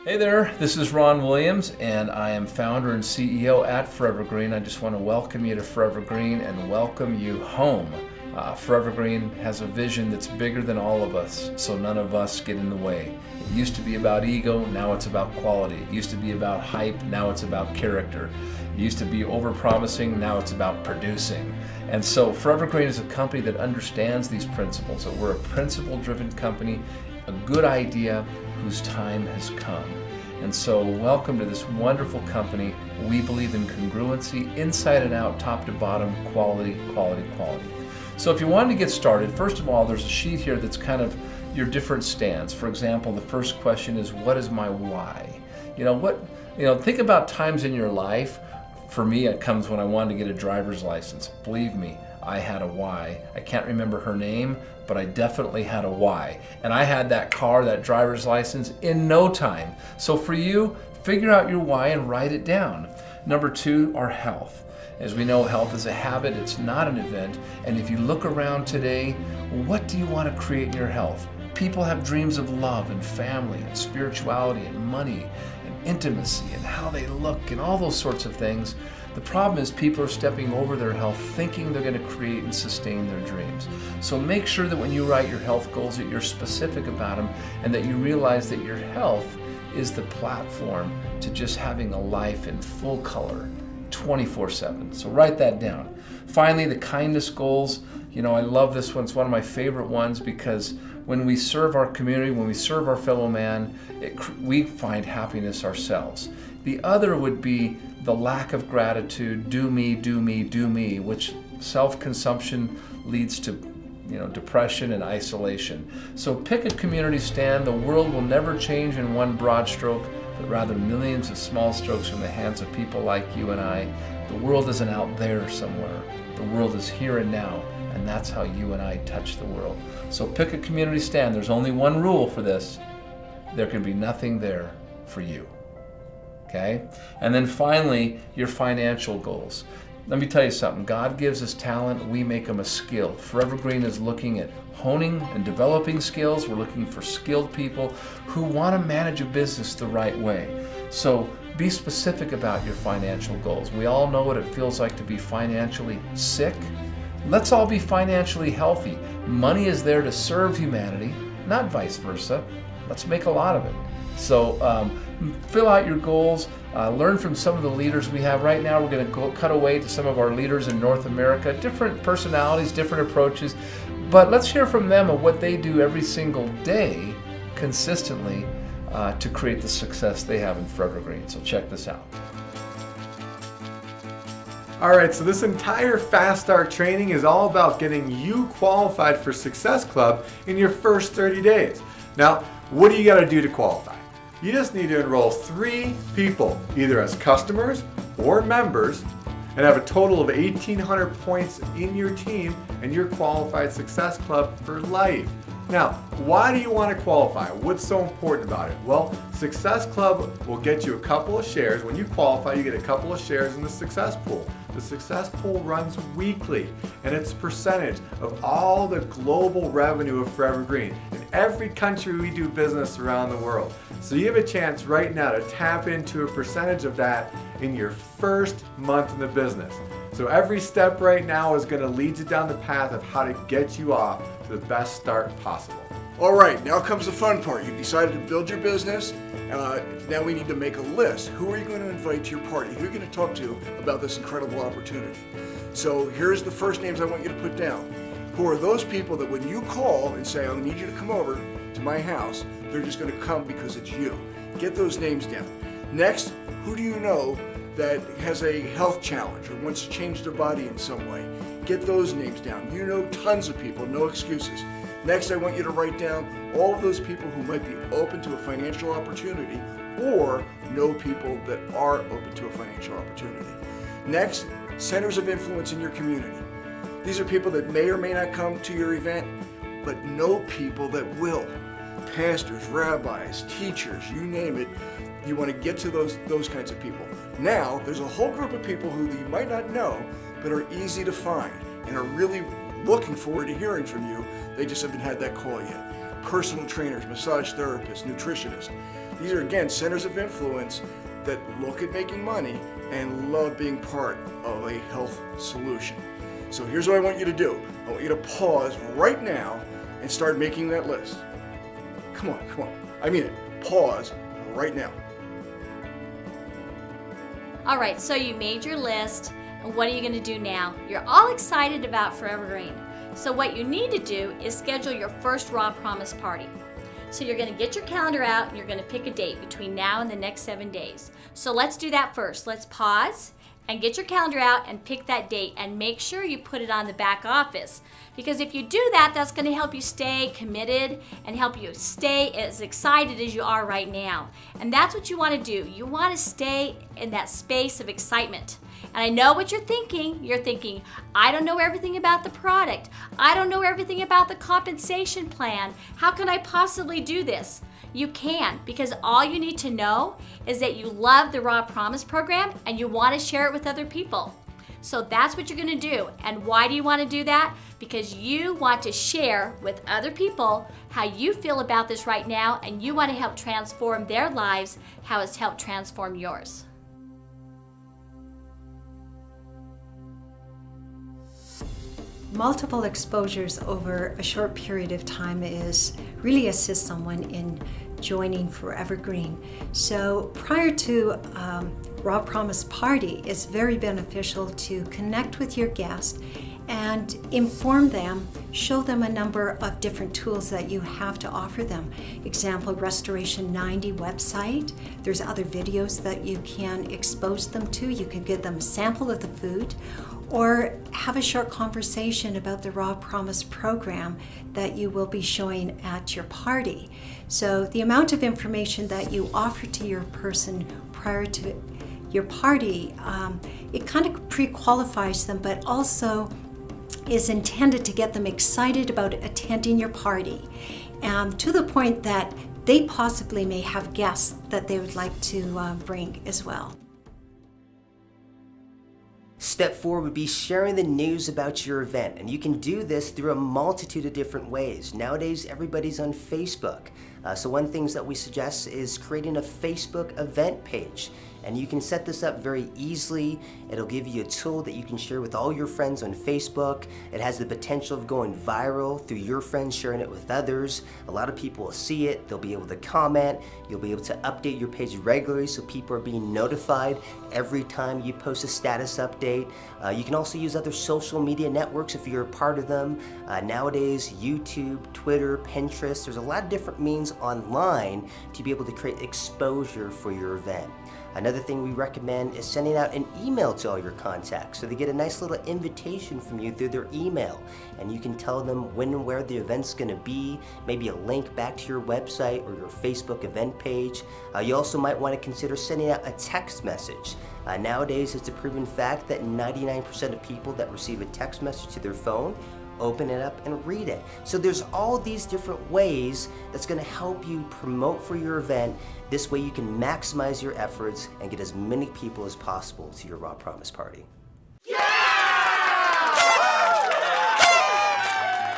Hey there, this is Ron Williams, and I am founder and CEO at ForeverGreen. I just want to welcome you to ForeverGreen and welcome you home. ForeverGreen has a vision that's bigger than all of us, so none of us get in the way. It used to be about ego, now it's about quality. It used to be about hype, now it's about character. It used to be over-promising, now it's about producing. And so ForeverGreen is a company that understands these principles, that we're a principle-driven company, a good idea whose time has come. And so welcome to this wonderful company. We believe in congruency, inside and out, top to bottom, quality, quality, quality. So if you wanted to get started, first of all, there's a sheet here that's kind of your different stands. For example, the first question is, what is my why? Think about times in your life. For me, it comes when I wanted to get a driver's license. Believe me, I had a why. I can't remember her name, but I definitely had a why. And I had that car, that driver's license, in no time. So for you, figure out your why and write it down. Number two, our health. As we know, health is a habit, it's not an event. And if you look around today, what do you want to create in your health? People have dreams of love and family and spirituality and money and intimacy and how they look and all those sorts of things. The problem is people are stepping over their health thinking they're going to create and sustain their dreams. So make sure that when you write your health goals that you're specific about them and that you realize that your health is the platform to just having a life in full color 24/7. So write that down. Finally, the kindness goals. I love this one. It's one of my favorite ones because when we serve our community, when we serve our fellow man, we find happiness ourselves. The other would be the lack of gratitude, do me, do me, do me, which self-consumption leads to depression and isolation. So pick a community stand. The world will never change in one broad stroke, but rather millions of small strokes from the hands of people like you and I. The world isn't out there somewhere. The world is here and now, and that's how you and I touch the world. So pick a community stand. There's only one rule for this. There can be nothing there for you. Okay? And then finally, your financial goals. Let me tell you something. God gives us talent. We make them a skill. ForeverGreen is looking at honing and developing skills. We're looking for skilled people who want to manage a business the right way. So be specific about your financial goals. We all know what it feels like to be financially sick. Let's all be financially healthy. Money is there to serve humanity, not vice versa. Let's make a lot of it. So fill out your goals. Learn from some of the leaders we have. Right now we're going to cut away to some of our leaders in North America. Different personalities, different approaches. But let's hear from them of what they do every single day consistently to create the success they have in ForeverGreen. So check this out. All right, so this entire Fast Start training is all about getting you qualified for Success Club in your first 30 days. Now, what do you got to do to qualify? You just need to enroll 3 people, either as customers or members, and have a total of 1,800 points in your team, and you're qualified Success Club for life. Now, why do you want to qualify? What's so important about it? Well, Success Club will get you a couple of shares. When you qualify, you get a couple of shares in the Success Pool. The Success Pool runs weekly, and it's a percentage of all the global revenue of ForeverGreen in every country we do business around the world. So you have a chance right now to tap into a percentage of that in your first month in the business. So every step right now is going to lead you down the path of how to get you off to the best start possible. All right, now comes the fun part. You decided to build your business. Now we need to make a list. Who are you going to invite to your party? Who are you going to talk to about this incredible opportunity? So here's the first names I want you to put down. Who are those people that when you call and say, I need you to come over to my house, they're just going to come because it's you. Get those names down. Next, who do you know that has a health challenge or wants to change their body in some way? Get those names down. You know tons of people, no excuses. Next, I want you to write down all of those people who might be open to a financial opportunity or know people that are open to a financial opportunity. Next, centers of influence in your community. These are people that may or may not come to your event, but know people that will. Pastors, rabbis, teachers, you name it. You want to get to those kinds of people. Now, there's a whole group of people who you might not know, but are easy to find and are really looking forward to hearing from you. They just haven't had that call yet. personal trainers, massage therapists, nutritionists. These are, again, centers of influence that look at making money and love being part of a health solution. So here's what I want you to do. I want you to pause right now and start making that list. Come on, come on. I mean it. Pause right now. All right, so you made your list, and what are you gonna do now? You're all excited about ForeverGreen. So what you need to do is schedule your first Raw Promise party. So you're gonna get your calendar out and you're gonna pick a date between now and the next 7 days. So let's do that first. Let's pause and get your calendar out and pick that date, and make sure you put it on the back office. Because if you do that, that's gonna help you stay committed and help you stay as excited as you are right now. And that's what you wanna do. You wanna stay in that space of excitement. And I know what you're thinking. You're thinking, I don't know everything about the product. I don't know everything about the compensation plan. How can I possibly do this? You can, because all you need to know is that you love the Raw Promise program and you want to share it with other people. So that's what you're going to do. And why do you want to do that? Because you want to share with other people how you feel about this right now, and you want to help transform their lives how it's helped transform yours. Multiple exposures over a short period of time really assists someone in joining ForeverGreen. So prior to Raw Promise Party, it's very beneficial to connect with your guest and inform them, show them a number of different tools that you have to offer them. Example, Restoration 90 website. There's other videos that you can expose them to. You can give them a sample of the food, or have a short conversation about the Raw Promise program that you will be showing at your party. So the amount of information that you offer to your person prior to your party, it kind of pre-qualifies them, but also is intended to get them excited about attending your party, to the point that they possibly may have guests that they would like to bring as well. Step 4 would be sharing the news about your event, and you can do this through a multitude of different ways. Nowadays, everybody's on Facebook. So one thing that we suggest is creating a Facebook event page. And you can set this up very easily. It'll give you a tool that you can share with all your friends on Facebook. It has the potential of going viral through your friends sharing it with others. A lot of people will see it, they'll be able to comment, you'll be able to update your page regularly so people are being notified every time you post a status update. You can also use other social media networks if you're a part of them. Nowadays, YouTube, Twitter, Pinterest, there's a lot of different means online to be able to create exposure for your event. Another thing we recommend is sending out an email to all your contacts so they get a nice little invitation from you through their email, and you can tell them when and where the event's going to be, maybe a link back to your website or your Facebook event page. You also might want to consider sending out a text message. Nowadays, it's a proven fact that 99% of people that receive a text message to their phone open it up and read it. So there's all these different ways that's going to help you promote for your event. This way you can maximize your efforts and get as many people as possible to your Raw Promise Party.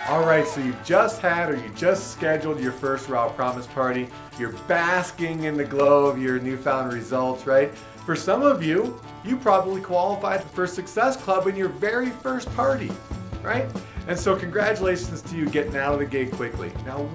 All right, so you just had or you just scheduled your first Raw Promise Party. You're basking in the glow of your newfound results, right? For some of you, you probably qualified for Success Club in your very first party, right? And so congratulations to you getting out of the gate quickly. Now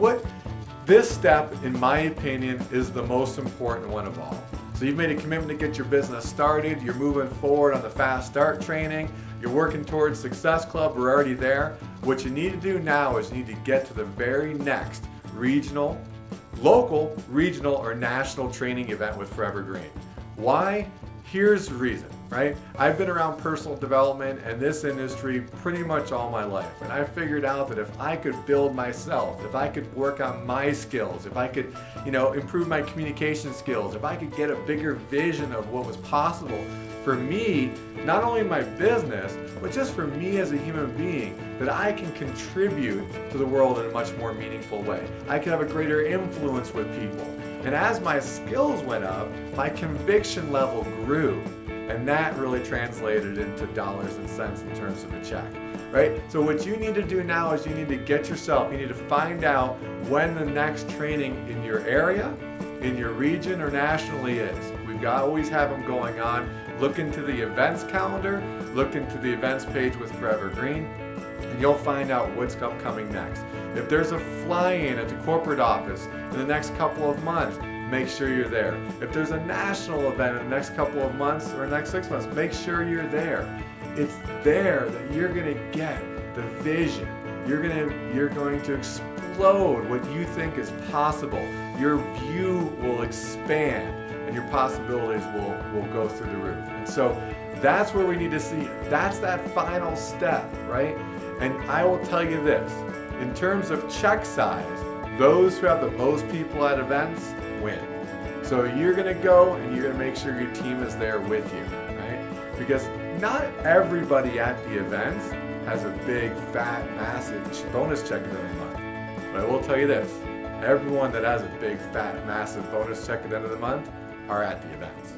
this step, in my opinion, is the most important one of all. So you've made a commitment to get your business started, you're moving forward on the Fast Start training, you're working towards Success Club, we're already there. What you need to do now is you need to get to the very next local, regional, or national training event with ForeverGreen. Why? Here's the reason, right? I've been around personal development and this industry pretty much all my life, and I figured out that if I could build myself, if I could work on my skills, if I could, improve my communication skills, if I could get a bigger vision of what was possible for me, not only in my business, but just for me as a human being, that I can contribute to the world in a much more meaningful way. I can have a greater influence with people. And as my skills went up, my conviction level grew. And that really translated into dollars and cents in terms of a check. right? So what you need to do now is you need to find out when the next training in your area, in your region, or nationally is. We've always have them going on. Look into the events calendar, look into the events page with ForeverGreen, and you'll find out what's upcoming next. If there's a fly-in at the corporate office in the next couple of months, make sure you're there. If there's a national event in the next couple of months or next 6 months, make sure you're there. It's there that you're going to get the vision. You're going to explode what you think is possible. Your view will expand and your possibilities will go through the roof. And so that's where we need to see it. That's that final step, right? And I will tell you this, in terms of check size, those who have the most people at events win. So you're gonna go and you're gonna make sure your team is there with you, right? Because not everybody at the events has a big, fat, massive bonus check at the end of the month. But I will tell you this, everyone that has a big, fat, massive bonus check at the end of the month are at the events.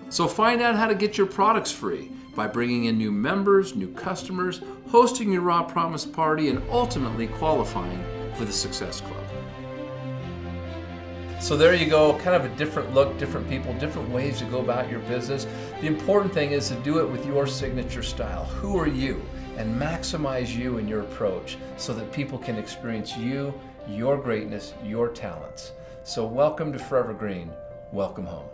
So find out how to get your products free by bringing in new members, new customers, hosting your Raw Promise party, and ultimately qualifying for the Success Club. So there you go, kind of a different look, different people, different ways to go about your business. The important thing is to do it with your signature style. Who are you? And maximize you in your approach so that people can experience you, your greatness, your talents. So welcome to ForeverGreen. Welcome home.